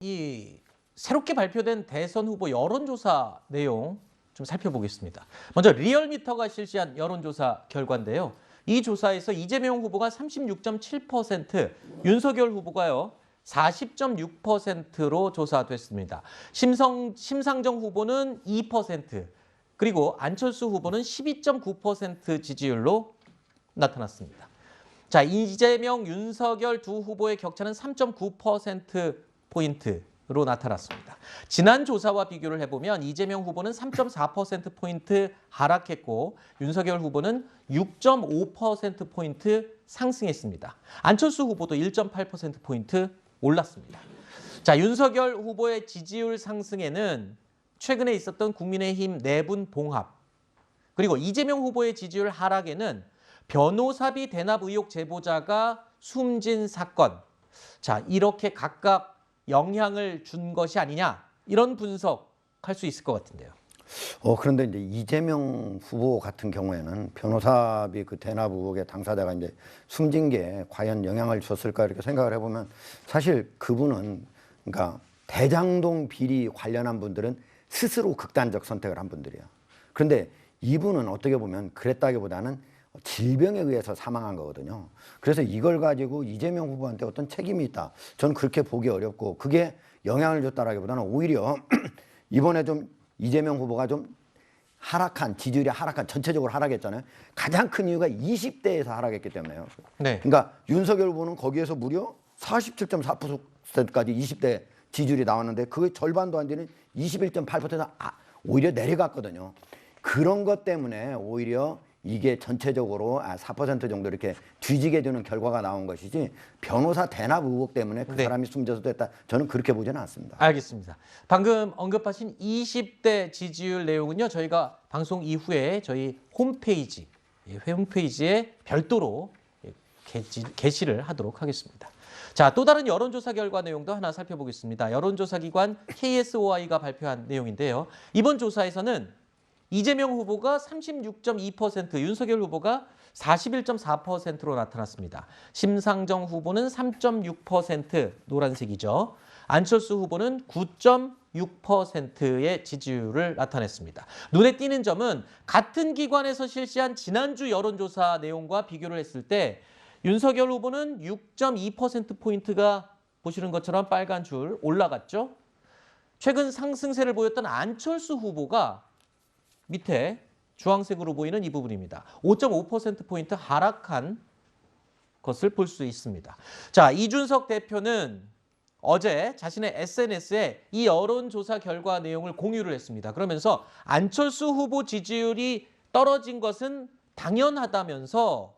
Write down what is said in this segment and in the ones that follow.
이 새롭게 발표된 대선 후보 여론조사 내용 좀 살펴보겠습니다. 먼저 리얼미터가 실시한 여론조사 결과인데요. 이 조사에서 이재명 후보가 36.7%, 윤석열 후보가요 40.6%로 조사됐습니다. 심상정 후보는 2%, 그리고 안철수 후보는 12.9% 지지율로 나타났습니다. 자, 이재명, 윤석열 두 후보의 격차는 3.9%포인트로 나타났습니다. 지난 조사와 비교를 해보면 이재명 후보는 3.4%포인트 하락했고 윤석열 후보는 6.5%포인트 상승했습니다. 안철수 후보도 1.8%포인트 올랐습니다. 자, 윤석열 후보의 지지율 상승에는 최근에 있었던 국민의힘 내분 봉합, 그리고 이재명 후보의 지지율 하락에는 변호사비 대납 의혹 제보자가 숨진 사건, 자, 이렇게 각각 영향을 준 것이 아니냐, 이런 분석할 수 있을 것 같은데요. 그런데 이제 이재명 후보 같은 경우에는 변호사비 그 대납 의혹의 당사자가 이제 숨진 게 과연 영향을 줬을까 이렇게 생각을 해보면 사실 그분은 그러니까 대장동 비리 관련한 분들은 스스로 극단적 선택을 한 분들이에요. 그런데 이분은 어떻게 보면 그랬다기보다는 질병에 의해서 사망한 거거든요. 그래서 이걸 가지고 이재명 후보한테 어떤 책임이 있다, 저는 그렇게 보기 어렵고, 그게 영향을 줬다라기보다는 오히려 이번에 좀 이재명 후보가 좀 하락한, 지지율이 하락한, 전체적으로 하락했잖아요. 가장 큰 이유가 20대에서 하락했기 때문에요. 네. 그러니까 윤석열 후보는 거기에서 무려 47.4%까지 20대 지지율이 나왔는데 그게 절반도 안 되는 21.8%가 오히려 내려갔거든요. 그런 것 때문에 오히려 이게 전체적으로 4% 정도 이렇게 뒤지게 되는 결과가 나온 것이지, 변호사 대납 의혹 때문에 그 사람이 숨져서 됐다, 저는 그렇게 보지는 않습니다. 알겠습니다. 방금 언급하신 20대 지지율 내용은요, 저희가 방송 이후에 저희 홈페이지에 별도로 게시를 하도록 하겠습니다. 자, 또 다른 여론조사 결과 내용도 하나 살펴보겠습니다. 여론조사 기관 KSOI가 발표한 내용인데요. 이번 조사에서는 이재명 후보가 36.2%, 윤석열 후보가 41.4%로 나타났습니다. 심상정 후보는 3.6%, 노란색이죠. 안철수 후보는 9.6%의 지지율을 나타냈습니다. 눈에 띄는 점은 같은 기관에서 실시한 지난주 여론조사 내용과 비교를 했을 때 윤석열 후보는 6.2%포인트가 보시는 것처럼 빨간 줄 올라갔죠. 최근 상승세를 보였던 안철수 후보가 밑에 주황색으로 보이는 이 부분입니다. 5.5%포인트 하락한 것을 볼 수 있습니다. 자, 이준석 대표는 어제 자신의 SNS에 이 여론조사 결과 내용을 공유를 했습니다. 그러면서 안철수 후보 지지율이 떨어진 것은 당연하다면서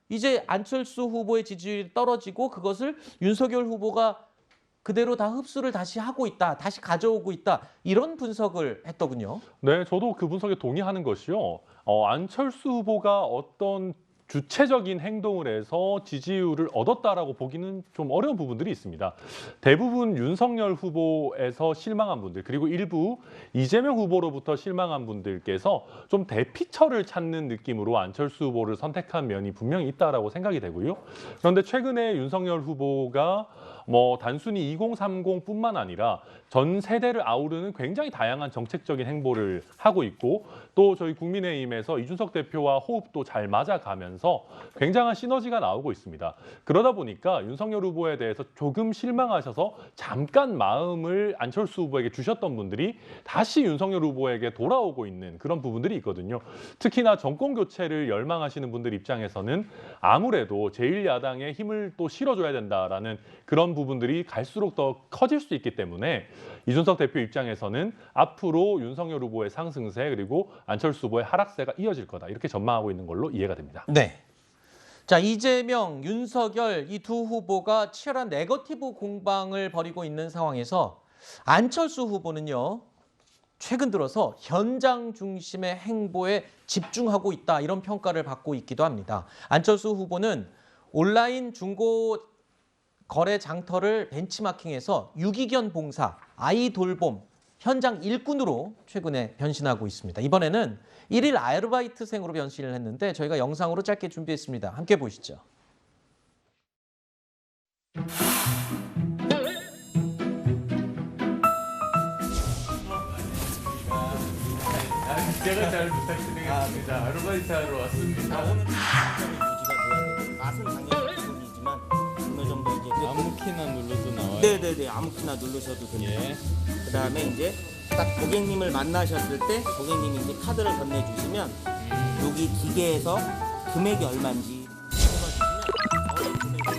이제 안철수 후보의 지지율이 떨어지고 그것을 윤석열 후보가 그대로 다 흡수를 다시 하고 있다, 다시 가져오고 있다, 이런 분석을 했더군요. 네, 저도 그 분석에 동의하는 것이요. 안철수 후보가 어떤 주체적인 행동을 해서 지지율을 얻었다라고 보기는 좀 어려운 부분들이 있습니다. 대부분 윤석열 후보에서 실망한 분들, 그리고 일부 이재명 후보로부터 실망한 분들께서 좀 대피처를 찾는 느낌으로 안철수 후보를 선택한 면이 분명히 있다라고 생각이 되고요. 그런데 최근에 윤석열 후보가 단순히 2030뿐만 아니라 전 세대를 아우르는 굉장히 다양한 정책적인 행보를 하고 있고, 또 저희 국민의힘에서 이준석 대표와 호흡도 잘 맞아가면서 굉장한 시너지가 나오고 있습니다. 그러다 보니까 윤석열 후보에 대해서 조금 실망하셔서 잠깐 마음을 안철수 후보에게 주셨던 분들이 다시 윤석열 후보에게 돌아오고 있는 그런 부분들이 있거든요. 특히나 정권 교체를 열망하시는 분들 입장에서는 아무래도 제1야당에 힘을 또 실어줘야 된다라는 그런 부분들이 갈수록 더 커질 수 있기 때문에 이준석 대표 입장에서는 앞으로 윤석열 후보의 상승세, 그리고 안철수 후보의 하락세가 이어질 거다, 이렇게 전망하고 있는 걸로 이해가 됩니다. 네. 자, 이재명, 윤석열 이 두 후보가 치열한 네거티브 공방을 벌이고 있는 상황에서 안철수 후보는요, 최근 들어서 현장 중심의 행보에 집중하고 있다, 이런 평가를 받고 있기도 합니다. 안철수 후보는 온라인 중고 거래 장터를 벤치마킹해서 유기견 봉사, 아이 돌봄, 현장 일꾼으로 최근에 변신하고 있습니다. 이번에는 1일 아르바이트생으로 변신을 했는데 저희가 영상으로 짧게 준비했습니다. 함께 보시죠. 제가 잘 부탁드리겠습니다. 아르바이트 하러 왔습니다. 맛은 당연히 기본이지만 어느 정도 이제 아무 키나 눌러도 나와요. 네네네 아무 키나 누르셔도 됩니다. 예. 그다음에 이제 딱 고객님을 만나셨을 때 고객님이 이제 카드를 건네주시면 여기 기계에서 금액이 얼마인지 찍어주시면 어느 금액인지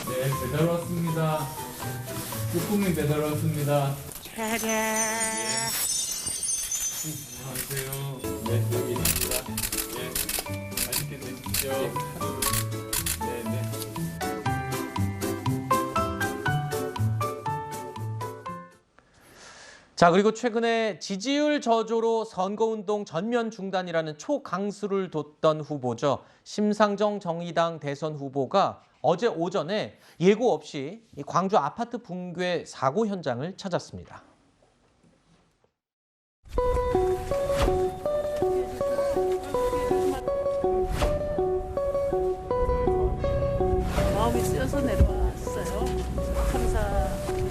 네, 배달 왔습니다. 국국민 배달 왔습니다. 안녕하세요. 네, 여기 있습니다. 예, 맛있게 드십시오. 네, 네. 자, 그리고 최근에 지지율 저조로 선거운동 전면 중단이라는 초강수를 뒀던 후보죠. 심상정 정의당 대선 후보가 어제 오전에 예고 없이 이 광주 아파트 붕괴 사고 현장을 찾았습니다. 마음이 쓰여서 내려왔어요. 참사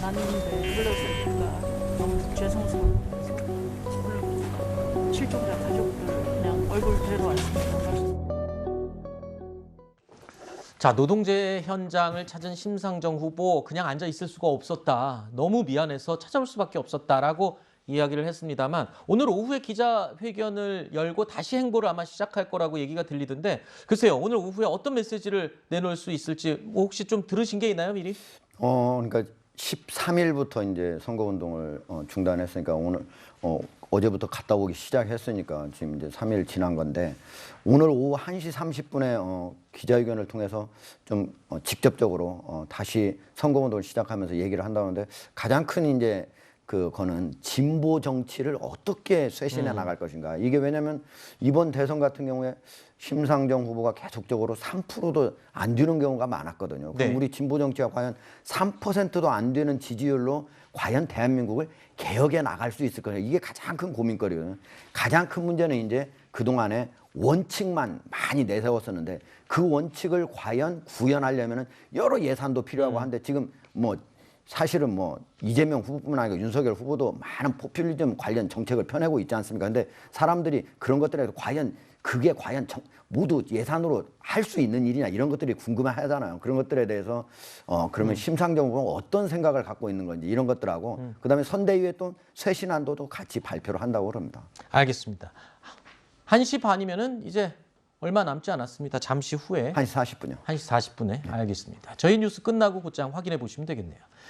났는데 불러오니까 너무 죄송스러워서 오늘 실종자 가족들 그냥 얼굴 뵈러 왔습니다. 자, 노동제 현장을 찾은 심상정 후보 그냥 앉아 있을 수가 없었다. 너무 미안해서 찾아올 수밖에 없었다라고 이야기를 했습니다만 오늘 오후에 기자회견을 열고 다시 행보를 아마 시작할 거라고 얘기가 들리던데 글쎄요. 오늘 오후에 어떤 메시지를 내놓을 수 있을지 혹시 좀 들으신 게 있나요, 미리? 그러니까 13일부터 이제 선거운동을 중단했으니까 오늘 어제부터 갔다 오기 시작했으니까 지금 이제 3일 지난 건데 오늘 오후 1시 30분에 기자회견을 통해서 좀 직접적으로 다시 선거운동을 시작하면서 얘기를 한다는데 가장 큰 이제 그거는 진보 정치를 어떻게 쇄신해 나갈 것인가. 이게 왜냐하면 이번 대선 같은 경우에 심상정 후보가 계속적으로 3%도 안 되는 경우가 많았거든요. 네. 그럼 우리 진보 정치가 과연 3%도 안 되는 지지율로 과연 대한민국을 개혁해 나갈 수 있을 거냐. 이게 가장 큰 고민거리거든요. 가장 큰 문제는 이제 그동안에 원칙만 많이 내세웠었는데 그 원칙을 과연 구현하려면 여러 예산도 필요하고 한데 지금 뭐 사실은 뭐 이재명 후보뿐만 아니라 윤석열 후보도 많은 포퓰리즘 관련 정책을 펴내고 있지 않습니까? 근데 사람들이 그런 것들에 과연 그게 과연 모두 예산으로 할 수 있는 일이냐 이런 것들이 궁금해하잖아요. 그런 것들에 대해서 그러면 심상정 후보는 어떤 생각을 갖고 있는 건지 이런 것들하고 그다음에 선대위에 또 쇄신안도도 같이 발표를 한다고 그럽니다. 알겠습니다. 1시 반이면은 이제 얼마 남지 않았습니다. 잠시 후에 1시 40분이요. 1시 40분에 알겠습니다. 저희 뉴스 끝나고 곧장 확인해 보시면 되겠네요.